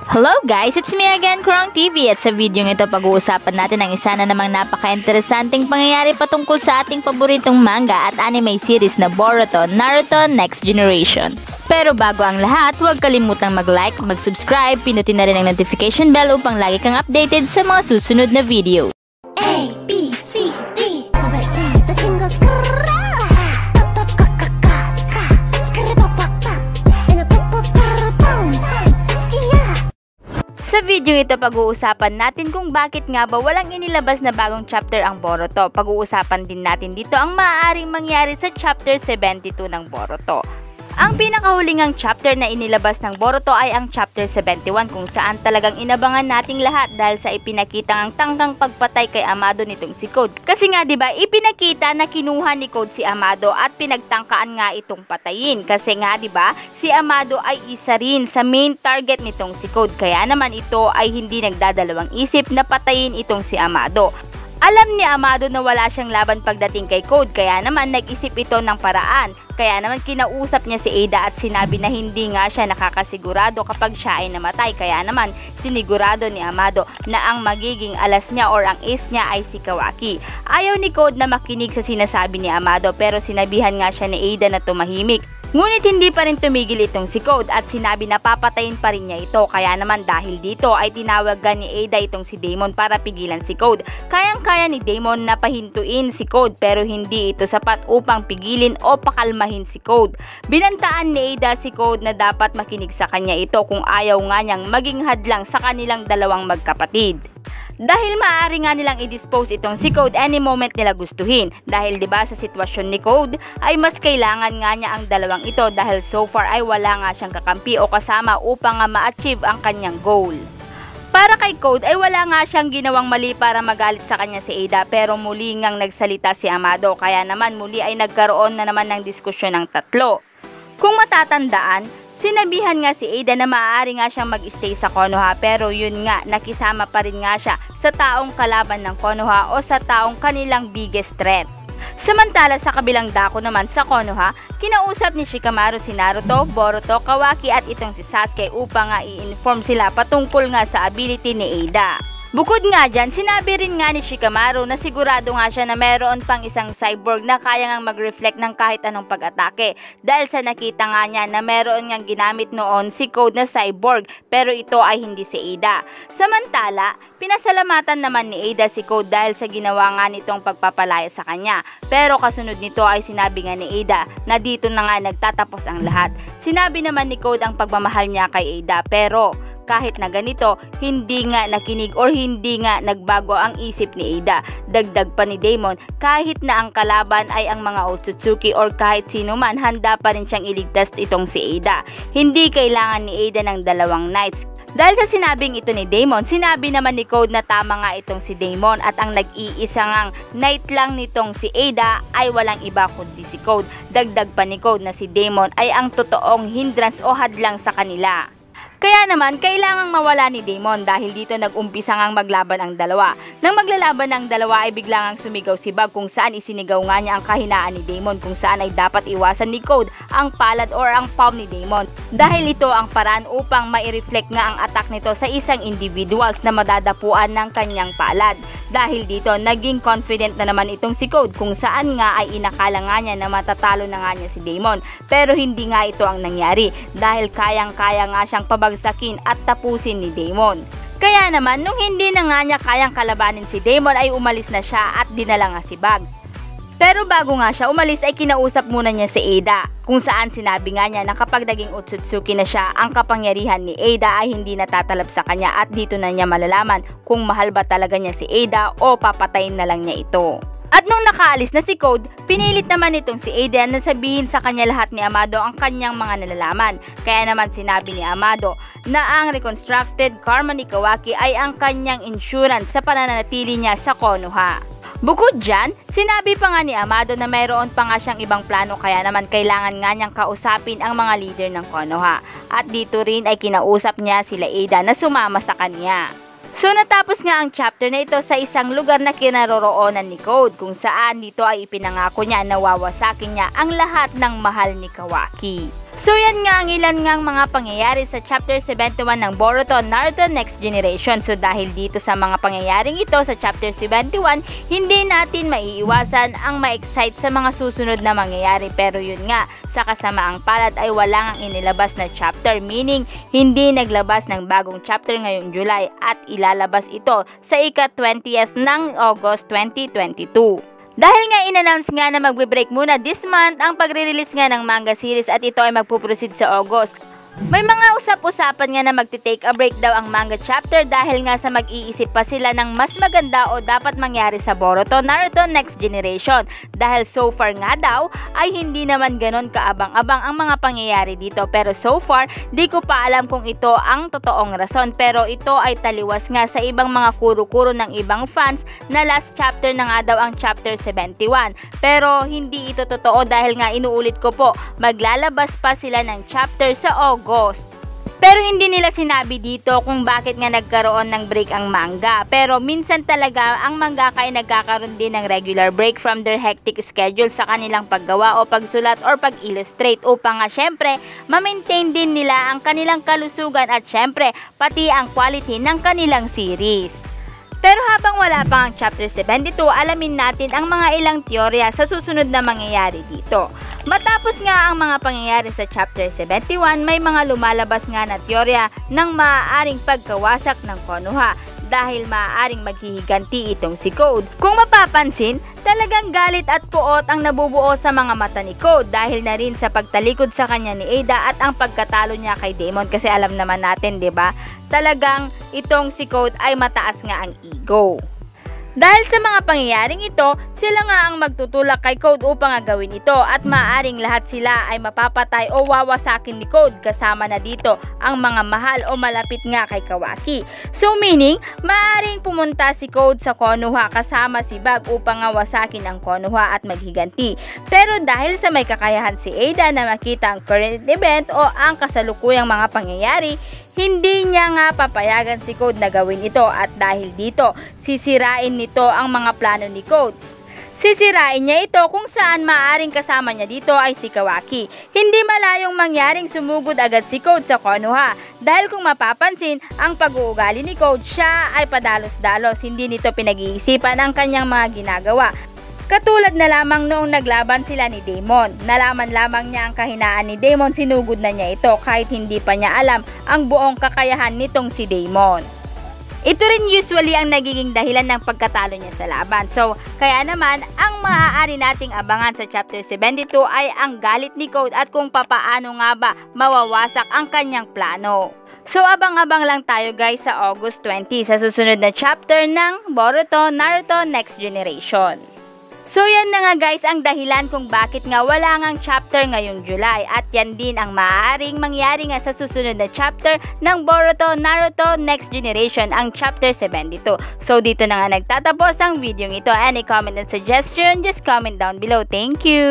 Hello guys, it's me again, Krong TV, at sa video ito pag-uusapan natin ang isa na namang napaka-interesanting pangyayari patungkol sa ating paboritong manga at anime series na Boruto, Naruto Next Generation. Pero bago ang lahat, huwag kalimutang mag-like, mag-subscribe, pinutin na rin ang notification bell upang lagi kang updated sa mga susunod na video. A, B, C, D. Sa video ito pag-uusapan natin kung bakit nga ba walang inilabas na bagong chapter ang Boruto. Pag-uusapan din natin dito ang maaaring mangyari sa chapter 72 ng Boruto. Ang pinakahulingang chapter na inilabas ng Boruto ay ang chapter 71 kung saan talagang inabangan nating lahat dahil sa ipinakita ang tangkang pagpatay kay Amado nitong si Code. Kasi nga 'di ba, ipinakita na kinuha ni Code si Amado at pinagtangkaan nga itong patayin. Kasi nga 'di ba, si Amado ay isa rin sa main target nitong si Code. Kaya naman ito ay hindi nagdadalawang isip na patayin itong si Amado. Alam ni Amado na wala siyang laban pagdating kay Code, kaya naman nag-isip ito ng paraan. Kaya naman kinausap niya si Ada at sinabi na hindi nga siya nakakasigurado kapag siya ay namatay. Kaya naman sinigurado ni Amado na ang magiging alas niya or ang ace niya ay si Kawaki. Ayaw ni Code na makinig sa sinasabi ni Amado pero sinabihan nga siya ni Ada na tumahimik. Ngunit hindi pa rin tumigil itong si Code at sinabi na papatayin pa rin niya ito. Kaya naman dahil dito ay tinawagan ni Ada itong si Daemon para pigilan si Code. Kayang-kaya ni Daemon na pahintuin si Code pero hindi ito sapat upang pigilin o pakalmahin si Code. Binantaan ni Ada si Code na dapat makinig sa kanya ito kung ayaw nga niyang maging hadlang sa kanilang dalawang magkapatid. Dahil maaari nga nilang i-dispose itong si Code any moment nila gustuhin. Dahil 'di ba sa sitwasyon ni Code ay mas kailangan nga niya ang dalawang ito dahil so far ay wala nga siyang kakampi o kasama upang nga ma-achieve ang kanyang goal. Para kay Code ay wala nga siyang ginawang mali para magalit sa kanya si Ada pero muli ngang nagsalita si Amado kaya naman muli ay nagkaroon na naman ng diskusyon ng tatlo. Kung matatandaan, sinabihan nga si Ada na maaari nga siyang mag-stay sa Konoha pero yun nga nakisama pa rin nga siya sa taong kalaban ng Konoha o sa taong kanilang biggest threat. Samantala sa kabilang dako naman sa Konoha, kinausap ni Shikamaru si Naruto, Boruto, Kawaki at itong si Sasuke upang nga i-inform sila patungkol nga sa ability ni Ada. Bukod nga dyan, sinabi rin nga ni Shikamaru na sigurado nga siya na meron pang isang cyborg na kaya ngang mag-reflect ng kahit anong pag-atake dahil sa nakita nga niya na meron ngang ginamit noon si Code na cyborg pero ito ay hindi si Ada. Samantala, pinasalamatan naman ni Ada si Code dahil sa ginawa nga nitong pagpapalaya sa kanya. Pero kasunod nito ay sinabi nga ni Ada na dito na nga nagtatapos ang lahat. Sinabi naman ni Code ang pagmamahal niya kay Ada pero kahit na ganito, hindi nga nakinig or hindi nga nagbago ang isip ni Ada. Dagdag pa ni Daemon, kahit na ang kalaban ay ang mga Otsutsuki or kahit sino man, handa pa rin siyang iligtas itong si Ada. Hindi kailangan ni Ada ng dalawang knights. Dahil sa sinabing ito ni Daemon, sinabi naman ni Code na tama nga itong si Daemon at ang nag-iisa ngang knight lang nitong si Ada ay walang iba kundi si Code. Dagdag pa ni Code na si Daemon ay ang totoong hindrance o hadlang sa kanila. Kaya naman, kailangang mawala ni Daemon dahil dito nag-umpisa ngang maglaban ang dalawa. Nang maglalaban ang dalawa ay bigla ngang sumigaw si Bug kung saan isinigaw nga niya ang kahinaan ni Daemon kung saan ay dapat iwasan ni Code ang palad or ang palm ni Daemon. Dahil ito ang paraan upang mai-reflect nga ang attack nito sa isang individuals na madadapuan ng kanyang palad. Dahil dito, naging confident na naman itong si Code kung saan nga ay inakala nga niya na matatalo na nga niya si Daemon. Pero hindi nga ito ang nangyari dahil kayang-kaya nga siyang pabagsakin at tapusin ni Daemon. Kaya naman, nung hindi na nga niya kayang kalabanin si Daemon ay umalis na siya at dinala nga si Bug. Pero bago nga siya umalis ay kinausap muna niya si Ada kung saan sinabi nga niya na kapag naging Otsutsuki na siya, ang kapangyarihan ni Ada ay hindi natatalab sa kanya at dito na niya malalaman kung mahal ba talaga niya si Ada o papatayin na lang niya ito. At nung nakaalis na si Code, pinilit naman itong si Ada na sabihin sa kanya lahat ni Amado ang kanyang mga nalalaman. Kaya naman sinabi ni Amado na ang reconstructed karma ni Kawaki ay ang kanyang insurance sa pananatili niya sa Konoha. Bukod dyan, sinabi pa nga ni Amado na mayroon pa nga siyang ibang plano kaya naman kailangan nga niyang kausapin ang mga leader ng Konoha. At dito rin ay kinausap niya sila Ada na sumama sa kanya. So natapos nga ang chapter na ito sa isang lugar na kinaroroonan ni Code kung saan dito ay ipinangako niya na wawasakin niya ang lahat ng mahal ni Kawaki. So yan nga ang ilan ngang mga pangyayari sa Chapter 71 ng Boruto Naruto Next Generation. So dahil dito sa mga pangyayaring ito sa Chapter 71, hindi natin maiiwasan ang ma-excite sa mga susunod na mangyayari. Pero yun nga, sa kasamaang palad ay wala ngang inilabas na chapter, meaning hindi naglabas ng bagong chapter ngayong July at ilalabas ito sa ika-20th ng August 2022. Dahil nga in-announce nga na magbe-break muna this month ang pagre-release nga ng manga series at ito ay magpuproceed sa August. May mga usap-usapan nga na magte-take a break daw ang manga chapter dahil nga sa mag-iisip pa sila ng mas maganda o dapat mangyari sa Boruto Naruto Next Generation. Dahil so far nga daw ay hindi naman ganon kaabang-abang ang mga pangyayari dito, pero so far di ko pa alam kung ito ang totoong rason, pero ito ay taliwas nga sa ibang mga kuro-kuro ng ibang fans na last chapter na nga daw ang chapter 71. Pero hindi ito totoo dahil nga inuulit ko po, maglalabas pa sila ng chapter sa August. Pero hindi nila sinabi dito kung bakit nga nagkaroon ng break ang manga. Pero minsan talaga ang mangaka ay nagkakaroon din ng regular break from their hectic schedule sa kanilang paggawa o pagsulat or pag-illustrate upang nga syempre ma-maintain din nila ang kanilang kalusugan at syempre pati ang quality ng kanilang series. Pero habang wala pa ang Chapter 72, alamin natin ang mga ilang teorya sa susunod na mangyayari dito. Matapos nga ang mga pangyayari sa Chapter 71, may mga lumalabas nga na teorya ng maaaring pagkawasak ng Konoha dahil maaaring maghihiganti itong si Code. Kung mapapansin, talagang galit at puot ang nabubuo sa mga mata ni Code dahil na rin sa pagtalikod sa kanya ni Ada at ang pagkatalo niya kay Daemon, kasi alam naman natin, 'di ba? Talagang itong si Code ay mataas nga ang ego. Dahil sa mga pangyayaring ito, sila nga ang magtutulak kay Code upang gawin ito at maaaring lahat sila ay mapapatay o wawasakin ni Code, kasama na dito ang mga mahal o malapit nga kay Kawaki. So meaning, maaaring pumunta si Code sa Konoha kasama si Bag upang wasakin ang Konoha at maghiganti. Pero dahil sa may kakayahan si Ada na makita ang current event o ang kasalukuyang mga pangyayari, hindi niya nga papayagan si Code na gawin ito at dahil dito, sisirain nito ang mga plano ni Code. Sisirain niya ito kung saan maaaring kasama niya dito ay si Kawaki. Hindi malayong mangyaring sumugod agad si Code sa Konoha dahil kung mapapansin, ang pag-uugali ni Code, siya ay padalos-dalos, hindi nito pinag-iisipan ang kanyang mga ginagawa. Katulad na lamang noong naglaban sila ni Daemon. Nalaman lamang niya ang kahinaan ni Daemon, sinugod na niya ito kahit hindi pa niya alam ang buong kakayahan nitong si Daemon. Ito rin usually ang nagiging dahilan ng pagkatalo niya sa laban. So, kaya naman, ang maaari nating abangan sa Chapter 72 ay ang galit ni Code at kung papaano nga ba mawawasak ang kanyang plano. So, abang-abang lang tayo guys sa August 20 sa susunod na chapter ng Boruto Naruto Next Generation. So yan na nga guys ang dahilan kung bakit nga wala ngang chapter ngayong July at yan din ang maaaring mangyari nga sa susunod na chapter ng Boruto Naruto Next Generation, ang chapter 72. So dito na nga nagtatapos ang video ito. Any comment and suggestion, just comment down below. Thank you!